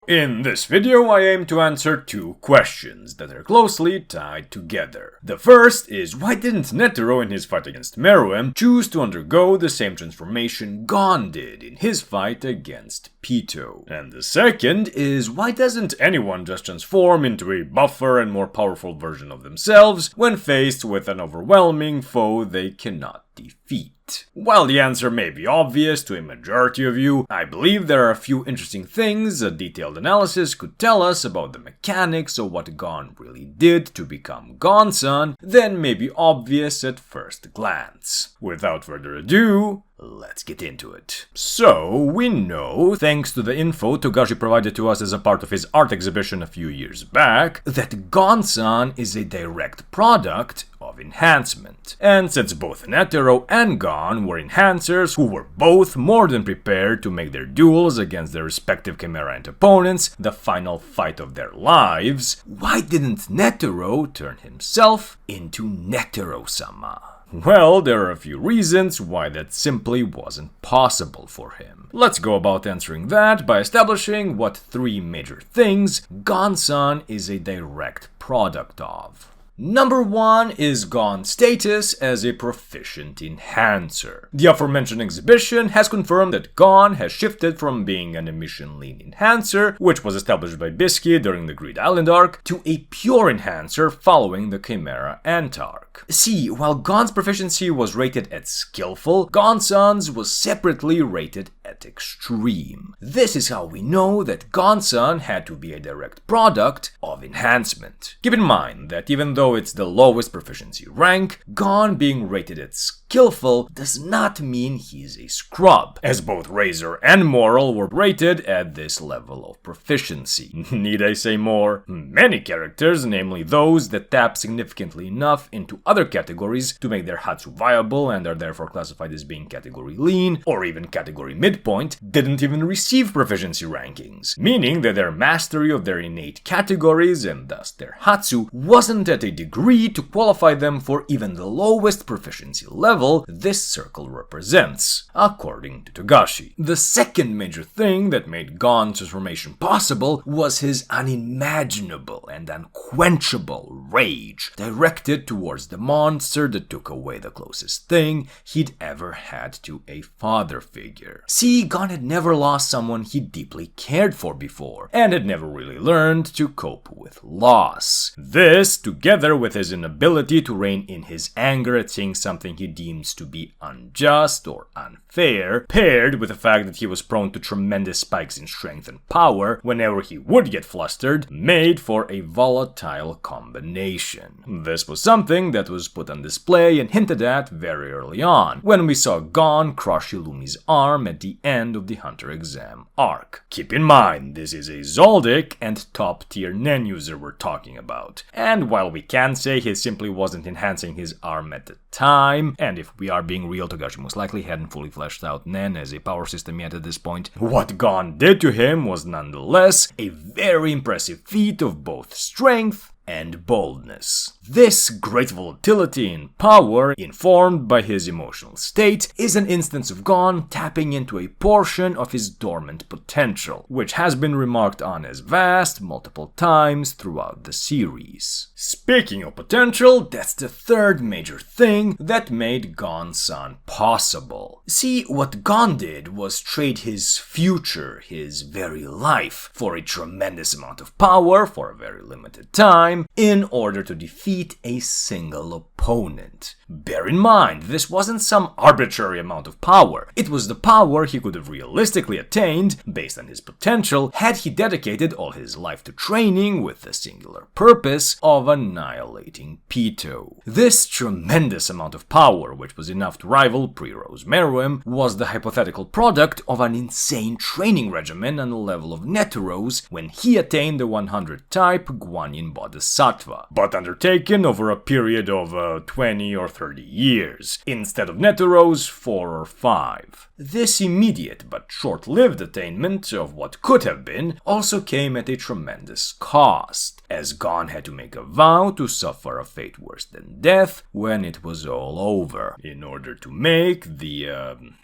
In this video, I aim to answer two questions that are closely tied together. The first is, why didn't Netero in his fight against Meruem choose to undergo the same transformation Gon did in his fight against Pitou? And the second is, why doesn't anyone just transform into a buffer and more powerful version of themselves when faced with an overwhelming foe they cannot defeat? While the answer may be obvious to a majority of you, I believe there are a few interesting things a detailed analysis could tell us about the mechanics of what Gon really did to become Gon-san that may be obvious at first glance. Without further ado, let's get into it. So, we know, thanks to the info Togashi provided to us as a part of his art exhibition a few years back, that Gon-san is a direct product of enhancement. And since both Netero and Gon were enhancers who were both more than prepared to make their duels against their respective Chimera opponents the final fight of their lives, why didn't Netero turn himself into Netero-sama? Well, there are a few reasons why that simply wasn't possible for him. Let's go about answering that by establishing what three major things Gon-san is a direct product of. Number 1 is Gon's status as a proficient enhancer. The aforementioned exhibition has confirmed that Gon has shifted from being an emission lean enhancer, which was established by Bisky during the Greed Island arc, to a pure enhancer following the Chimera Ant arc. See, while Gon's proficiency was rated at skillful, Gon-san's was separately rated at extreme. This is how we know that Gon-san had to be a direct product of enhancement. Keep in mind that even though it's the lowest proficiency rank, Gon being rated at skillful does not mean he's a scrub, as both Razor and Moral were rated at this level of proficiency. Need I say more? Many characters, namely those that tap significantly enough into other categories to make their Hatsu viable and are therefore classified as being category lean, or even category midpoint, didn't even receive proficiency rankings, meaning that their mastery of their innate categories, and thus their Hatsu, wasn't at a degree to qualify them for even the lowest proficiency level this circle represents, according to Togashi. The second major thing that made Gon's transformation possible was his unimaginable and unquenchable rage, directed towards the monster that took away the closest thing he'd ever had to a father figure. See, Gon had never lost someone he deeply cared for before, and had never really learned to cope with loss. This, together with his inability to rein in his anger at seeing something he deems to be unjust or unfair, paired with the fact that he was prone to tremendous spikes in strength and power whenever he would get flustered, made for a volatile combination. This was something that was put on display and hinted at very early on, when we saw Gon crush Illumi's arm at the end of the Hunter exam arc. Keep in mind, this is a Zoldyck and top-tier Nen user we're talking about, and while we can say he simply wasn't enhancing his arm at the time, and if we are being real, Togashi most likely hadn't fully fleshed out Nen as a power system yet at this point, what Gon did to him was nonetheless a very impressive feat of both strength and boldness. This great volatility in power, informed by his emotional state, is an instance of Gon tapping into a portion of his dormant potential, which has been remarked on as vast multiple times throughout the series. Speaking of potential, that's the third major thing that made Gon-san possible. See, what Gon did was trade his future, his very life, for a tremendous amount of power for a very limited time, in order to defeat a single opponent. Bear in mind, this wasn't some arbitrary amount of power. It was the power he could have realistically attained, based on his potential, had he dedicated all his life to training with the singular purpose of annihilating Pitou. This tremendous amount of power, which was enough to rival pre-Rose Meruem, was the hypothetical product of an insane training regimen on the level of Netero's when he attained the 100 type Guanyin Bodhisattva, but undertaken over a period of 20 or 30 years, instead of Netero's 4 or 5. This immediate but short-lived attainment of what could have been also came at a tremendous cost, as Gon had to make a vow to suffer a fate worse than death when it was all over, in order to make the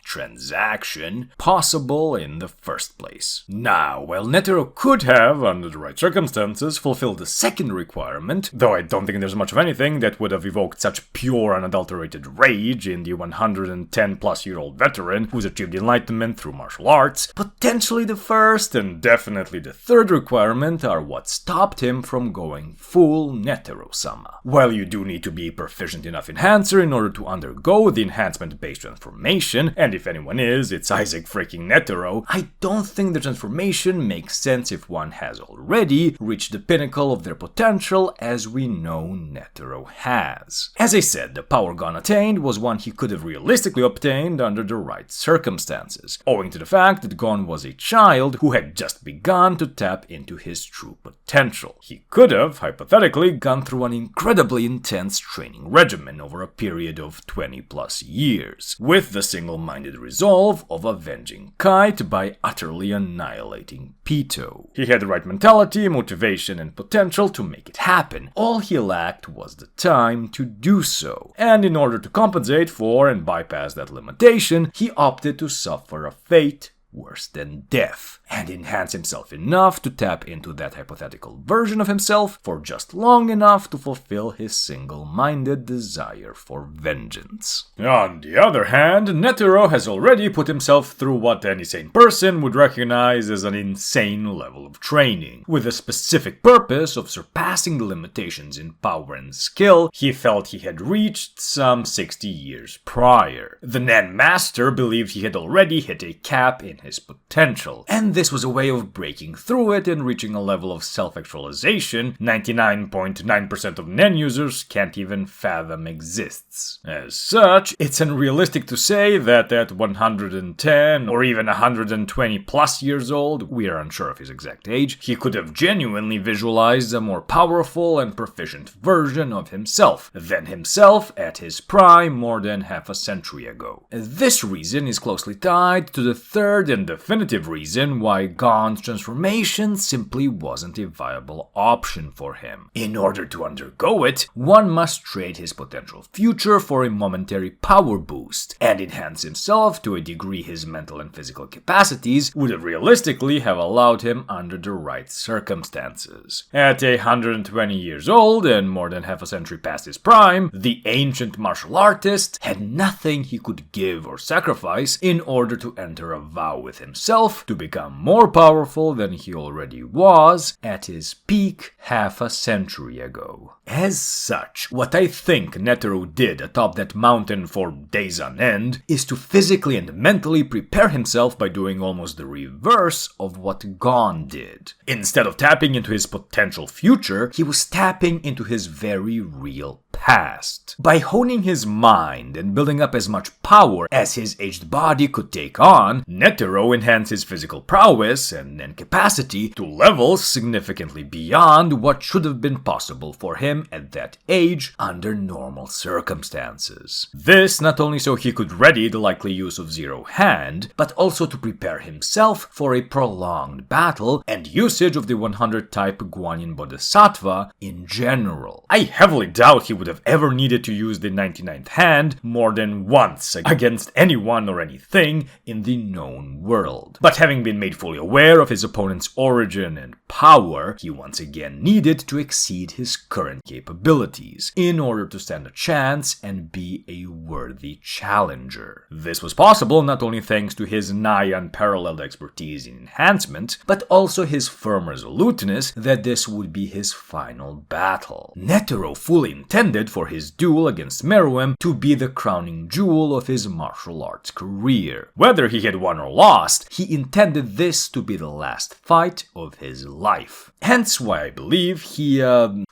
transaction possible in the first place. Now, while Netero could have, under the right circumstances, fulfilled the second requirement, though I don't think there's much of anything that would have evoked such pure unadulterated rage in the 110-plus-year-old veteran who's achieved enlightenment through martial arts, potentially the first and definitely the third requirement are what stopped him from going full Netero-sama. While you do need to be a proficient enough enhancer in order to undergo the enhancement-based transformation, and if anyone is, it's Isaac freaking Netero, I don't think the transformation makes sense if one has already reached the pinnacle of their potential as we know Netero has. As I said, the power Gon attained was one he could have realistically obtained under the right circumstances, owing to the fact that Gon was a child who had just begun to tap into his true potential. He could have, hypothetically, gone through an incredibly intense training regimen over a period of 20 plus years, with the single-minded resolve of avenging Kite by utterly annihilating Pitou. He had the right mentality, motivation, and potential to make it happen. All he lacked was the time to do so, and in order to compensate for and bypass that limitation, he opted to suffer a fate worse than death, and enhance himself enough to tap into that hypothetical version of himself for just long enough to fulfill his single-minded desire for vengeance. On the other hand, Netero has already put himself through what any sane person would recognize as an insane level of training, with the specific purpose of surpassing the limitations in power and skill he felt he had reached some 60 years prior. The Nen Master believed he had already hit a cap in his potential, and this was a way of breaking through it and reaching a level of self-actualization 99.9% of Nen users can't even fathom exists. As such, it's unrealistic to say that at 110 or even 120 plus years old, we are unsure of his exact age, he could have genuinely visualized a more powerful and proficient version of himself than himself at his prime more than half a century ago. This reason is closely tied to the third and definitive reason why Gon's transformation simply wasn't a viable option for him. In order to undergo it, one must trade his potential future for a momentary power boost, and enhance himself to a degree his mental and physical capacities would have realistically have allowed him under the right circumstances. At 120 years old and more than half a century past his prime, the ancient martial artist had nothing he could give or sacrifice in order to enter a vow with himself to become more powerful than he already was at his peak half a century ago. As such, what I think Netero did atop that mountain for days on end is to physically and mentally prepare himself by doing almost the reverse of what Gon did. Instead of tapping into his potential future, he was tapping into his very real past. By honing his mind and building up as much power as his aged body could take on, Netero enhanced his physical prowess and capacity to levels significantly beyond what should have been possible for him at that age under normal circumstances. This not only so he could ready the likely use of Zero Hand, but also to prepare himself for a prolonged battle and usage of the 100 type Guanyin Bodhisattva in general. I heavily doubt he would have ever needed to use the 99th hand more than once against anyone or anything in the known world. But having been made fully aware of his opponent's origin and power, he once again needed to exceed his current capabilities in order to stand a chance and be a worthy challenger. This was possible not only thanks to his nigh unparalleled expertise in enhancement, but also his firm resoluteness that this would be his final battle. Netero fully intended for his duel against Meruem to be the crowning jewel of his martial arts career. Whether he had won or lost, he intended this to be the last fight of his life. Hence why I believe he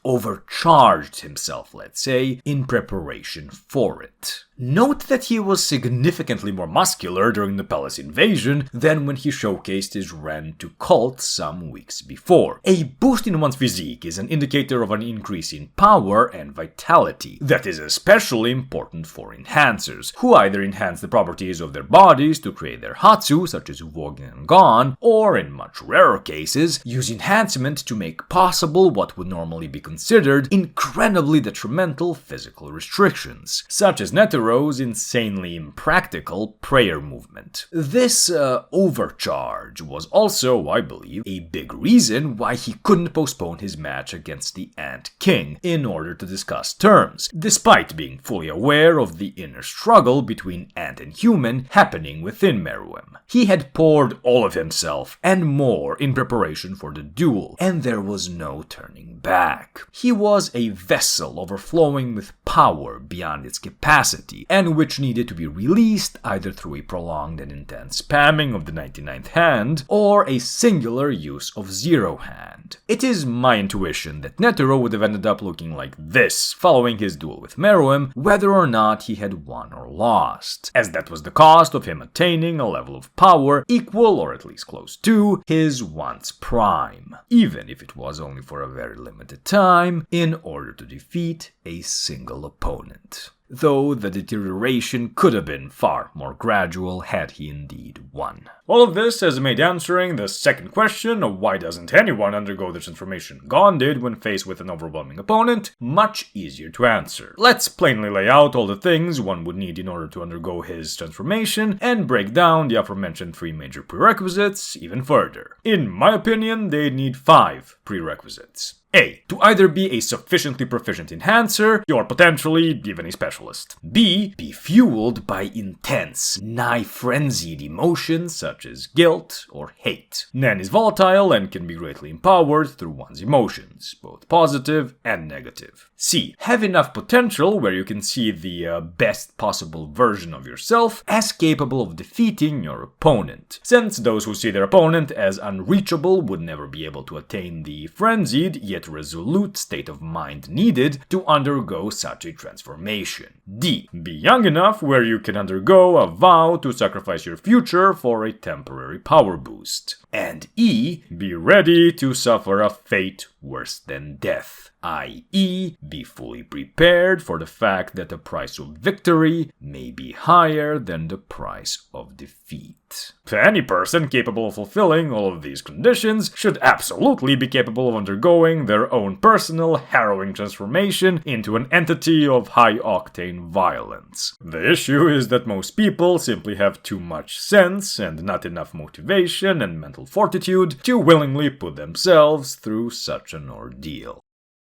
overcharged himself, let's say, in preparation for it. Note that he was significantly more muscular during the palace invasion than when he showcased his Ren to cult some weeks before. A boost in one's physique is an indicator of an increase in power and vitality. That is especially important for enhancers, who either enhance the properties of their bodies to create their Hatsu, such as Uvogin and Gon, or in much rarer cases, use enhancement to make possible what would normally be considered incredibly detrimental physical restrictions, such as Netero's insanely impractical prayer movement. This overcharge was also, I believe, a big reason why he couldn't postpone his match against the Ant King in order to discuss terms, despite being fully aware of the inner struggle between Ant and human happening within Meruem. He had poured all of himself and more in preparation for the duel, and there was no turning back. He was a vessel overflowing with power beyond its capacity, and which needed to be released either through a prolonged and intense spamming of the 99th hand, or a singular use of Zero Hand. It is my intuition that Netero would have ended up looking like this following his duel with Meruem, whether or not he had won or lost, as that was the cost of him attaining a level of power equal, or at least close to, his once prime, even if it was only for a very limited time, in order to defeat a single opponent. Though the deterioration could have been far more gradual had he indeed won. All of this has made answering the second question of why doesn't anyone undergo the transformation Gon did when faced with an overwhelming opponent much easier to answer. Let's plainly lay out all the things one would need in order to undergo his transformation and break down the aforementioned 3 major prerequisites even further. In my opinion, they need 5 prerequisites. A. To either be a sufficiently proficient enhancer, or potentially even a specialist. B. Be fueled by intense, nigh frenzied emotions such as guilt or hate. Nen is volatile and can be greatly empowered through one's emotions, both positive and negative. C. Have enough potential where you can see the best possible version of yourself as capable of defeating your opponent, since those who see their opponent as unreachable would never be able to attain the frenzied yet resolute state of mind needed to undergo such a transformation. D. Be young enough where you can undergo a vow to sacrifice your future for a temporary power boost. And E. Be ready to suffer a fate worse than death, i.e., be fully prepared for the fact that the price of victory may be higher than the price of defeat. Any person capable of fulfilling all of these conditions should absolutely be capable of undergoing their own personal harrowing transformation into an entity of high-octane violence. The issue is that most people simply have too much sense and not enough motivation and mental fortitude to willingly put themselves through such an ordeal.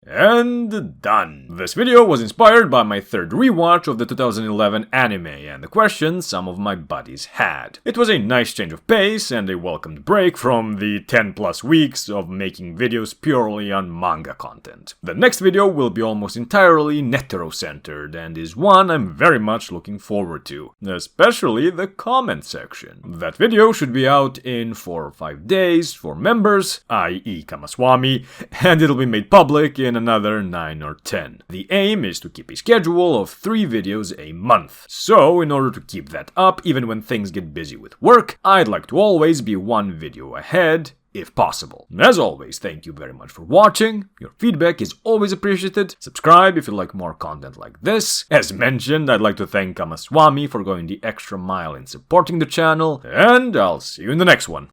And done. This video was inspired by my third rewatch of the 2011 anime and the questions some of my buddies had. It was a nice change of pace and a welcomed break from the 10+ weeks of making videos purely on manga content. The next video will be almost entirely Netero-centered and is one I'm very much looking forward to, especially the comment section. That video should be out in 4 or 5 days for members, i.e. Kamaswami, and it'll be made public in another 9 or 10. The aim is to keep a schedule of 3 videos a month. So, in order to keep that up, even when things get busy with work, I'd like to always be 1 video ahead, if possible. As always, thank you very much for watching. Your feedback is always appreciated. Subscribe if you like more content like this. As mentioned, I'd like to thank Kamaswami for going the extra mile in supporting the channel, and I'll see you in the next one.